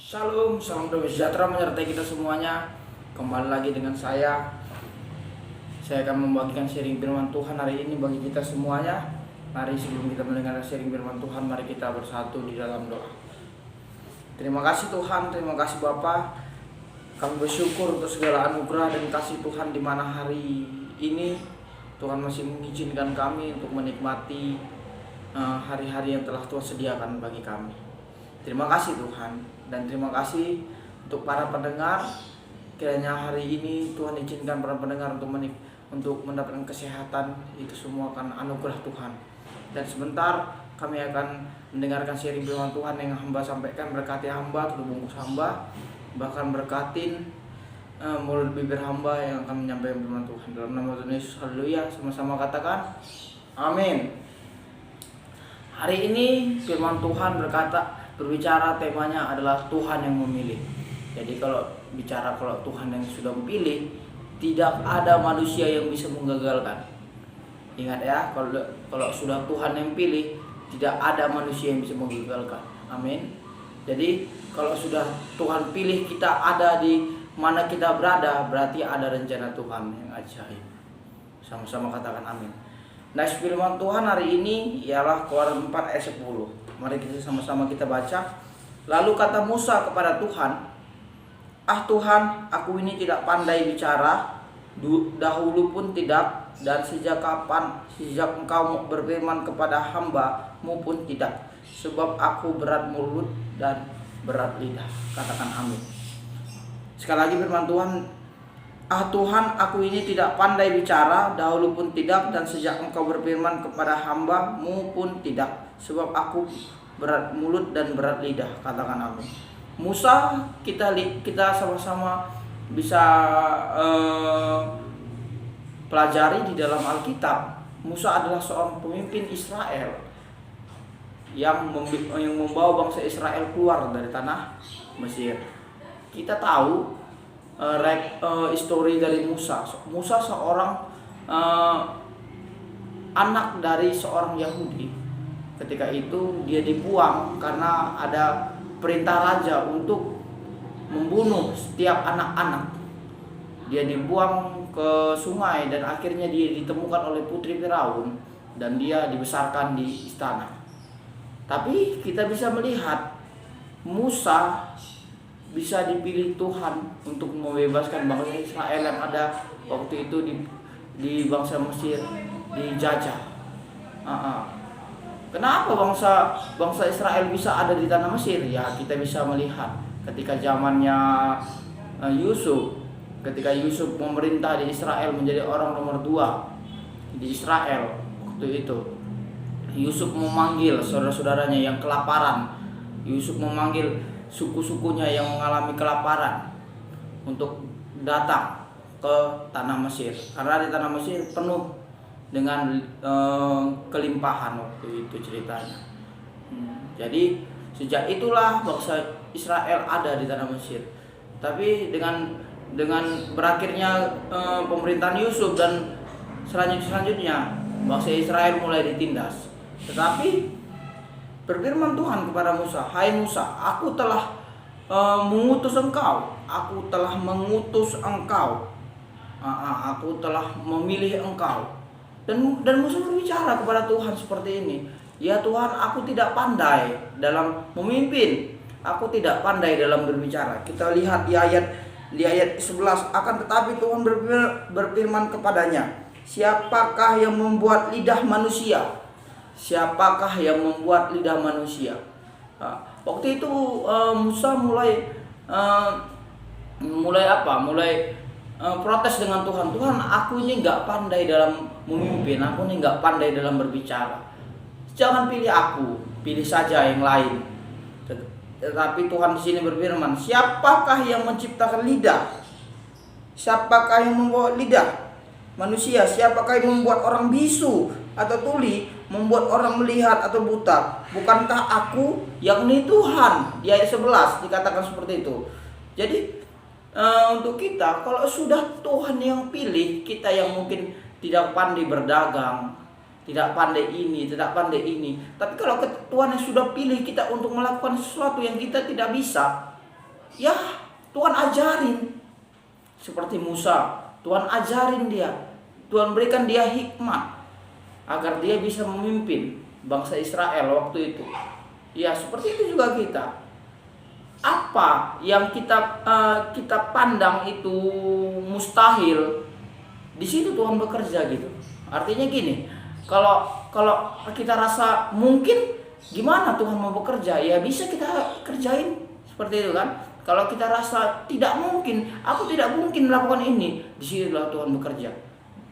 Shalom, salam damai sejahtera menyertai kita semuanya. Kembali lagi dengan saya. Saya akan membagikan sharing firman Tuhan hari ini bagi kita semuanya. Mari sebelum kita mendengar sharing firman Tuhan, mari kita bersatu di dalam doa. Terima kasih Tuhan, terima kasih Bapa. Kami bersyukur untuk segala anugerah dan kasih Tuhan di mana hari ini Tuhan masih mengizinkan kami untuk menikmati hari-hari yang telah Tuhan sediakan bagi kami. Terima kasih Tuhan, dan terima kasih untuk para pendengar. Kiranya hari ini Tuhan izinkan para pendengar untuk mendapatkan kesehatan. Itu semua kan anugerah Tuhan. Dan sebentar kami akan mendengarkan sharing firman Tuhan yang hamba sampaikan. Berkati hamba, tutup bungkus hamba, bahkan berkatin mulut bibir hamba yang akan menyampaikan firman Tuhan. Dalam nama Tuhan Yesus, haleluya. Sama-sama katakan amin. Hari ini firman Tuhan berbicara, temanya adalah Tuhan yang memilih. Jadi kalau Tuhan yang sudah memilih, tidak ada manusia yang bisa menggagalkan. Ingat ya, kalau sudah Tuhan yang pilih, tidak ada manusia yang bisa menggagalkan. Amin. Jadi kalau sudah Tuhan pilih kita ada di mana kita berada, berarti ada rencana Tuhan yang ajaib. Sama-sama katakan amin. Nah, firman Tuhan hari ini ialah Keluaran 4 ayat 10. Mari kita sama-sama kita baca. Lalu kata Musa kepada Tuhan, "Ah Tuhan, aku ini tidak pandai bicara, dahulu pun tidak, dan sejak engkau berfirman kepada hamba-Mu pun tidak, sebab aku berat mulut dan berat lidah." Katakan amin. Sekali lagi firman Tuhan, "Ah Tuhan, aku ini tidak pandai bicara, dahulu pun tidak, dan sejak engkau berfirman kepada hamba-Mu pun tidak, sebab aku berat mulut dan berat lidah." Katakan amin. Musa kita sama-sama bisa pelajari di dalam Alkitab. Musa adalah seorang pemimpin Israel yang membawa bangsa Israel keluar dari tanah Mesir. Kita tahu histori dari Musa. Musa seorang anak dari seorang Yahudi. Ketika itu dia dibuang karena ada perintah raja untuk membunuh setiap anak-anak. Dia dibuang ke sungai dan akhirnya dia ditemukan oleh putri Firaun dan dia dibesarkan di istana. Tapi kita bisa melihat Musa bisa dipilih Tuhan untuk membebaskan bangsa Israel yang ada waktu itu di bangsa Mesir dijajah. Kenapa bangsa Israel bisa ada di tanah Mesir? Ya, kita bisa melihat ketika zamannya Yusuf, ketika Yusuf memerintah di Israel menjadi orang nomor 2 di Israel waktu itu. Yusuf memanggil saudara-saudaranya yang kelaparan. Yusuf memanggil suku-sukunya yang mengalami kelaparan untuk datang ke tanah Mesir, karena di tanah Mesir penuh dengan kelimpahan waktu itu ceritanya. Jadi sejak itulah bangsa Israel ada di tanah Mesir. Tapi dengan berakhirnya pemerintahan Yusuf dan selanjutnya bangsa Israel mulai ditindas. Tetapi berfirman Tuhan kepada Musa, "Hai Musa, aku telah mengutus engkau. Aku telah mengutus engkau. Aku telah memilih engkau." Dan Musa berbicara kepada Tuhan seperti ini, "Ya Tuhan, aku tidak pandai dalam memimpin. Aku tidak pandai dalam berbicara." Kita lihat di ayat 11, "Akan tetapi Tuhan berfirman kepadanya, siapakah yang membuat lidah manusia? Siapakah yang membuat lidah manusia?" Waktu itu Musa mulai protes dengan Tuhan. "Tuhan, aku ini nggak pandai dalam memimpin, aku ini nggak pandai dalam berbicara. Jangan pilih aku, pilih saja yang lain." Tetapi Tuhan di sini berfirman, "Siapakah yang menciptakan lidah? Siapakah yang membuat lidah manusia? Siapakah yang membuat orang bisu atau tuli, membuat orang melihat atau buta? Bukankah aku, yakni Tuhan?" Di ayat 11 dikatakan seperti itu. Jadi untuk kita, kalau sudah Tuhan yang pilih, kita yang mungkin tidak pandai berdagang, tidak pandai ini, tidak pandai ini, tapi kalau Tuhan yang sudah pilih kita untuk melakukan sesuatu yang kita tidak bisa, ya Tuhan ajarin. Seperti Musa, Tuhan ajarin dia, Tuhan berikan dia hikmat agar dia bisa memimpin bangsa Israel waktu itu. Ya seperti itu juga kita. Apa yang kita pandang itu mustahil, di situ Tuhan bekerja gitu. Artinya gini, kalau kita rasa mungkin, gimana Tuhan mau bekerja? Ya bisa kita kerjain seperti itu kan. Kalau kita rasa tidak mungkin, aku tidak mungkin melakukan ini, disitulah Tuhan bekerja.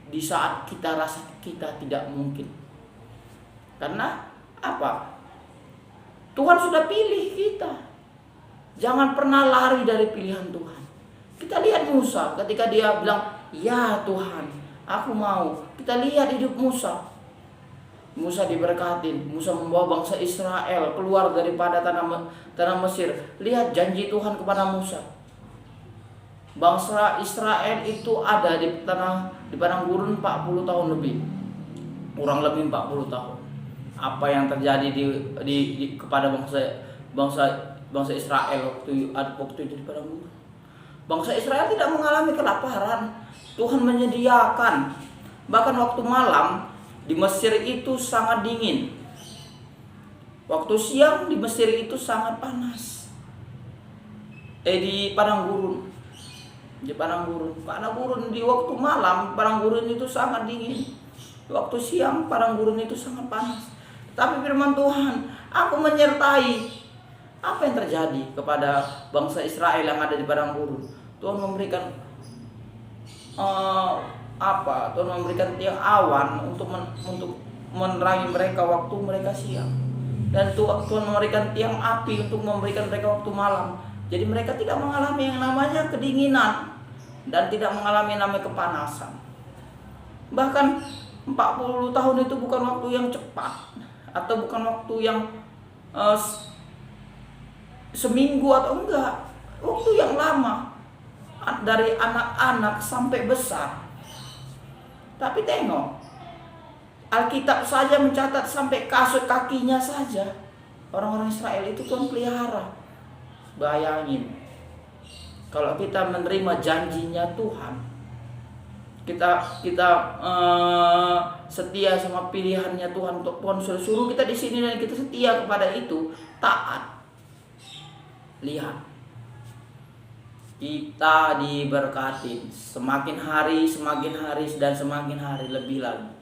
Di saat kita rasa kita tidak mungkin. Karena apa? Tuhan sudah pilih kita. Jangan pernah lari dari pilihan Tuhan. Kita lihat Musa ketika dia bilang, ya Tuhan, aku mau. Kita lihat hidup Musa. Musa diberkatin, Musa membawa bangsa Israel keluar daripada tanah Mesir. Lihat janji Tuhan kepada Musa. Bangsa Israel itu ada di padang gurun 40 tahun lebih. Kurang lebih 40 tahun. Apa yang terjadi kepada bangsa Israel waktu itu di padang gurun? Bangsa Israel tidak mengalami kelaparan. Tuhan menyediakan. Bahkan waktu malam di Mesir itu sangat dingin. Waktu siang di Mesir itu sangat panas. Di padang gurun. Padang gurun di waktu malam, padang gurun itu sangat dingin. Waktu siang, padang gurun itu sangat panas. Tapi firman Tuhan, aku menyertai. Apa yang terjadi kepada bangsa Israel yang ada di padang gurun? Tuhan memberikan Tuhan memberikan tiang awan untuk menerangi mereka waktu mereka siang, dan Tuhan memberikan tiang api untuk memberikan mereka waktu malam. Jadi mereka tidak mengalami yang namanya kedinginan dan tidak mengalami yang namanya kepanasan. Bahkan 40 tahun itu bukan waktu yang cepat atau bukan waktu yang seminggu atau enggak, waktu yang lama, dari anak-anak sampai besar. Tapi tengok, Alkitab saja mencatat sampai kasut kakinya saja orang-orang Israel itu Tuhan pelihara. Bayangin, kalau kita menerima janjinya Tuhan, kita setia sama pilihannya Tuhan. Untuk Tuhan suruh kita di sini dan kita setia kepada itu, taat. Lihat, kita diberkati semakin hari dan semakin hari lebih lagi.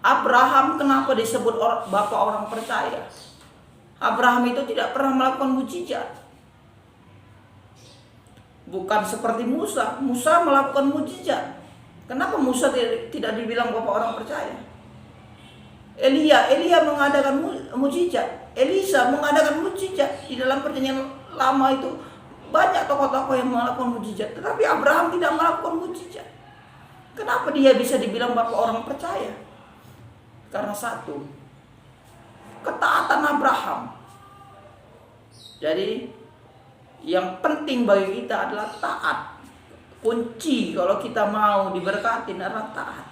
Abraham kenapa disebut bapak orang percaya? Abraham itu tidak pernah melakukan mukjizat. Bukan seperti Musa. Musa melakukan mukjizat. Kenapa Musa tidak dibilang bapak orang percaya? Elia mengadakan mukjizat. Elisa mengadakan mukjizat. Di dalam perjanjian lama itu banyak tokoh-tokoh yang melakukan mukjizat, tetapi Abraham tidak melakukan mukjizat. Kenapa dia bisa dibilang bapak orang percaya? Karena satu, ketaatan Abraham. Jadi yang penting bagi kita adalah taat. Kunci kalau kita mau diberkati adalah taat.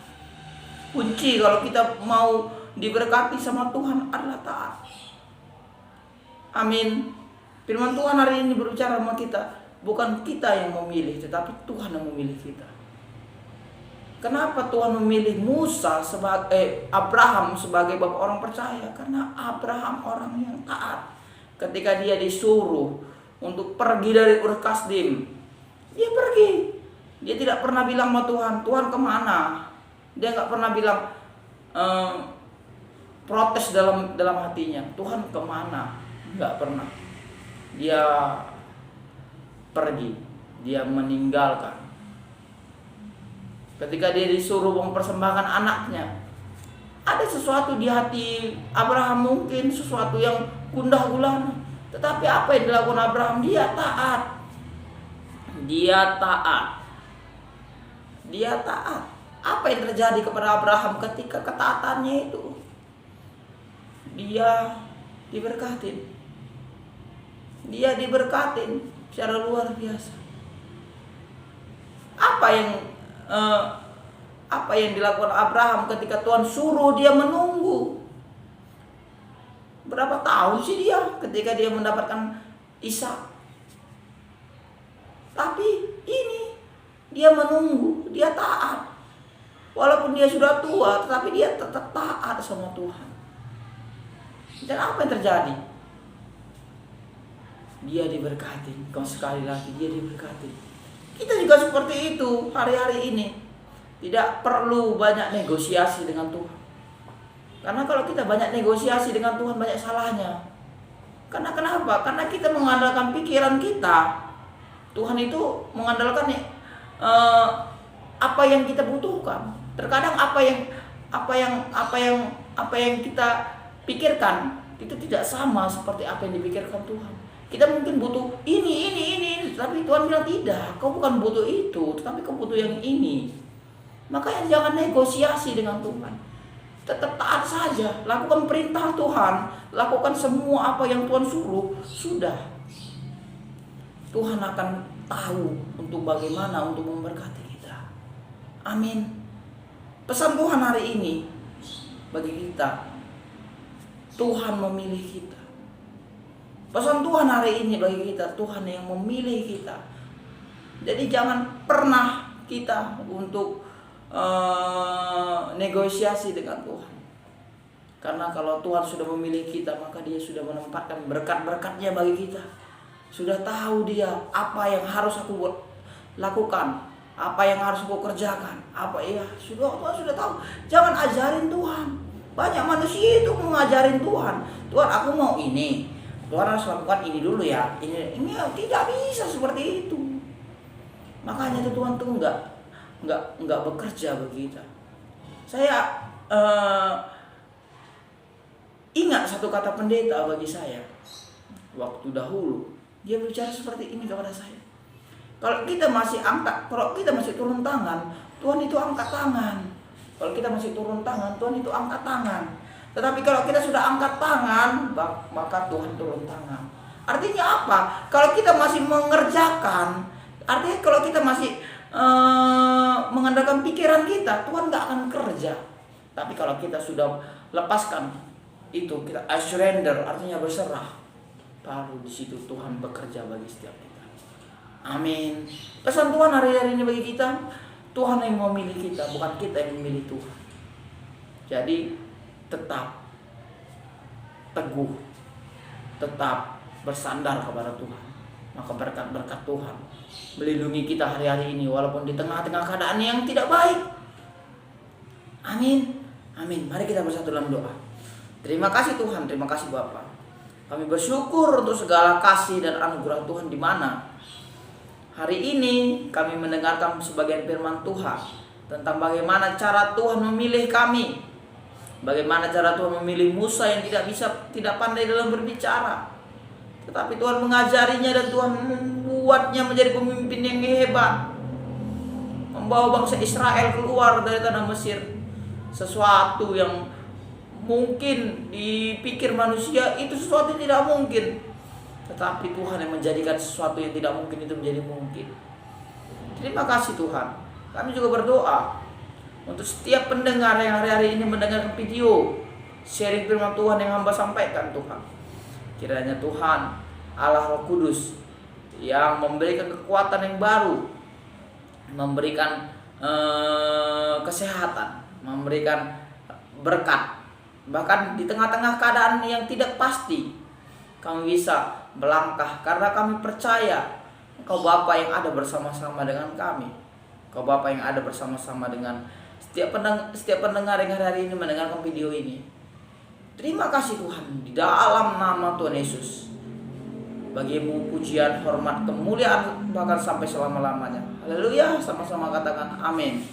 Kunci kalau kita mau diberkati sama Tuhan adalah taat. Amin. Firman Tuhan hari ini berbicara sama kita. Bukan kita yang memilih, tetapi Tuhan yang memilih kita. Kenapa Tuhan memilih Abraham sebagai bapak orang percaya? Karena Abraham orang yang taat. Ketika dia disuruh untuk pergi dari Ur Kasdim, dia pergi. Dia tidak pernah bilang sama Tuhan, Tuhan kemana? Dia nggak pernah bilang protes dalam hatinya, Tuhan kemana? Nggak pernah. Dia pergi, dia meninggalkan. Ketika dia disuruh mempersembahkan anaknya, ada sesuatu di hati Abraham, mungkin sesuatu yang gundah gulana. Tetapi apa yang dilakukan Abraham? Dia taat. Dia taat. Apa yang terjadi kepada Abraham ketika ketaatannya itu? Dia diberkatin. Dia diberkatin secara luar biasa. Apa yang dilakukan Abraham ketika Tuhan suruh dia menunggu? Berapa tahun sih dia ketika dia mendapatkan Ishak? dia menunggu, dia taat. Walaupun dia sudah tua, tetapi dia tetap taat sama Tuhan. Dan apa yang terjadi? Dia diberkati. Kau sekali lagi dia diberkati. Kita juga seperti itu hari-hari ini. Tidak perlu banyak negosiasi dengan Tuhan. Karena kalau kita banyak negosiasi dengan Tuhan, banyak salahnya. Karena kenapa? Karena kita mengandalkan pikiran kita. Tuhan itu mengandalkan apa yang kita butuhkan. Terkadang apa yang kita pikirkan itu tidak sama seperti apa yang dipikirkan Tuhan. Kita mungkin butuh ini, tapi Tuhan bilang tidak. Kau bukan butuh itu, tetapi kau butuh yang ini. Makanya jangan negosiasi dengan Tuhan. Tetap taat saja, lakukan perintah Tuhan, lakukan semua apa yang Tuhan suruh, sudah. Tuhan akan tahu untuk bagaimana untuk memberkati kita. Amin. Pesan Tuhan hari ini bagi kita, Tuhan memilih kita. Pesan Tuhan hari ini bagi kita, Tuhan yang memilih kita. Jadi jangan pernah kita untuk negosiasi dengan Tuhan. Karena kalau Tuhan sudah memilih kita, maka Dia sudah menempatkan berkat-berkatnya bagi kita. Sudah tahu Dia apa yang harus aku lakukan, apa yang harus aku kerjakan, Tuhan sudah tahu. Jangan ajarin Tuhan. Banyak manusia itu mengajarin Tuhan. Tuhan, aku mau ini. Tuhan harus lakukan ini dulu ya. Ini tidak bisa seperti itu. Makanya Tuhan tuh enggak bekerja bagi kita. Saya ingat satu kata pendeta bagi saya waktu dahulu. Dia berbicara seperti ini kepada saya. Kalau kita masih turun tangan, Tuhan itu angkat tangan. Kalau kita masih turun tangan, Tuhan itu angkat tangan. Tetapi kalau kita sudah angkat tangan, maka Tuhan turun tangan. Artinya apa? Kalau kita masih mengerjakan, artinya kalau kita masih mengandalkan pikiran kita, Tuhan gak akan kerja. Tapi kalau kita sudah lepaskan itu, kita surrender, artinya berserah, baru di situ Tuhan bekerja bagi setiap kita. Amin. Pesan Tuhan hari-hari ini bagi kita, Tuhan yang memilih kita, bukan kita yang memilih Tuhan. Jadi tetap teguh, tetap bersandar kepada Tuhan. Maka berkat-berkat Tuhan melindungi kita hari-hari ini, walaupun di tengah-tengah keadaan yang tidak baik. Amin. Amin. Mari kita bersatu dalam doa. Terima kasih Tuhan, terima kasih Bapa. Kami bersyukur untuk segala kasih dan anugerah Tuhan di mana hari ini kami mendengarkan sebagian firman Tuhan tentang bagaimana cara Tuhan memilih kami. Bagaimana cara Tuhan memilih Musa yang tidak pandai dalam berbicara. Tetapi Tuhan mengajarinya dan Tuhan membuatnya menjadi pemimpin yang hebat. Membawa bangsa Israel keluar dari tanah Mesir. Sesuatu yang mungkin dipikir manusia itu sesuatu yang tidak mungkin. Tetapi Tuhan yang menjadikan sesuatu yang tidak mungkin itu menjadi mungkin. Terima kasih Tuhan. Kami juga berdoa untuk setiap pendengar yang hari-hari ini mendengar video sharing firman Tuhan yang hamba sampaikan Tuhan. Kiranya Tuhan Allah Roh Kudus yang memberikan kekuatan yang baru, memberikan kesehatan, memberikan berkat. Bahkan di tengah-tengah keadaan yang tidak pasti, kami bisa melangkah karena kami percaya Engkau Bapa yang ada bersama-sama dengan kami. Engkau Bapa yang ada bersama-sama dengan setiap pendengar yang hari-hari ini mendengarkan video ini. Terima kasih Tuhan, di dalam nama Tuhan Yesus. Bagimu pujian, hormat, kemuliaan bahkan sampai selama-lamanya. Haleluya, sama-sama katakan amin.